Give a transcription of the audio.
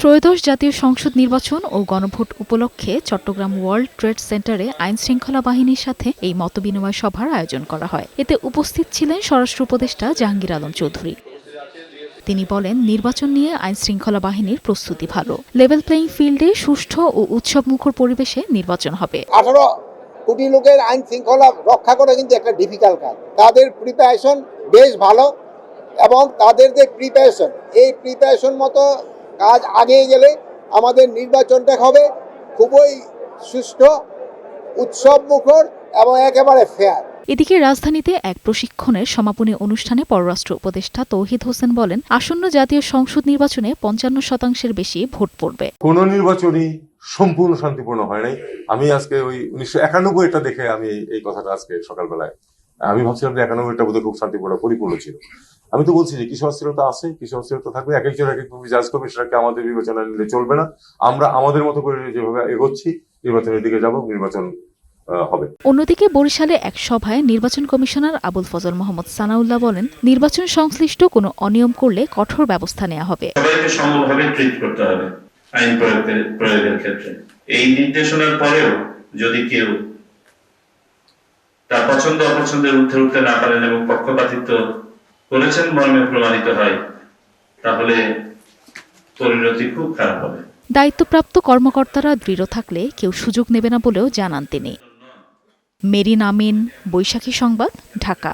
ত্রয়োদশ জাতীয় সংসদ নির্বাচন ও গণভোট উপলক্ষে চট্টগ্রাম ওয়ার্ল্ড ট্রেড সেন্টারে আইনশৃঙ্খলা বাহিনীর সাথে এই মতবিনিময় সভার আয়োজন করা হয়। এতে উপস্থিত ছিলেন স্বরাষ্ট্র উপদেষ্টা জাহাঙ্গীর আলম চৌধুরী। তিনি বলেন, নির্বাচন নিয়ে আইনশৃঙ্খলা বাহিনীর প্রস্তুতি ভালো। লেভেল প্লেইং ফিল্ডে সুষ্ঠু ও উৎসবমুখর পরিবেশে নির্বাচন হবে। 18 কোটি লোকের আইন শৃঙ্খলা রক্ষা করা কিন্তু একটা ডিফিকাল্ট কাজ। তাদের প্রিপারেশন বেশ ভালো এবং তাদের যে প্রিপারেশন, এই প্রিপারেশন মতো কাজ আগিয়ে গেলে আমাদের নির্বাচনটা হবে খুবই সুষ্ঠু, উৎসবমুখর এবং একেবারে ফেয়ার। এদিকে রাজধানীতে এক প্রশিক্ষণের সমাপনী অনুষ্ঠানে পররাষ্ট্র উপদেষ্টা তৌহিদ হোসেন বলেন, আসন্ন জাতীয় সংসদ নির্বাচনে 55% বেশি ভোট পড়বে। কোন নির্বাচনই সম্পূর্ণ শান্তিপূর্ণ হয় নাই। আমি আজকে ওই 1991টা দেখে আমি এই কথাটা আজকে সকালবেলায় আমি ভাবছিলাম যে 91টা বোধহয় খুব শান্তিপূর্ণ পরিপূর্ণ ছিল। আমি তো বলছি যে কিছু অস্থিরতা আছে, কিছু অস্থিরতা থাকবে, এক একজন এক একভাবে জাজ করবে, সেটাকে আমাদের বিবেচনা নিলে চলবে না। আমরা আমাদের মতো করে যেভাবে এগোচ্ছি নির্বাচনের দিকে যাব, নির্বাচন হবে। অন্যদিকে বরিশালে এক সভায় নির্বাচন কমিশনার আবুল ফজল মোহাম্মদ সানাউল্লাহ বলেন, নির্বাচন সংশ্লিষ্ট কোনো অনিয়ম করলে কঠোর ব্যবস্থা নেওয়া হবে। সবাইকে সমভাবে ট্রিট করতে হবে আইন প্রয়োগের ক্ষেত্রে। এই নির্দেশনার পরেও যদি কেউ তার পছন্দ অপছন্দের ঊর্ধ্বে উঠতে না পারেন এবং পক্ষপাতিত্ব করেছেন মর্মে প্রমাণিত হয়, তাহলে পরিণতি খুব খারাপ হবে। দায়িত্বপ্রাপ্ত কর্মকর্তারা দৃঢ় থাকলে কেউ সুযোগ নেবে না বলেও জানান তিনি। মেরিন আমিন, বৈশাখী সংবাদ, ঢাকা।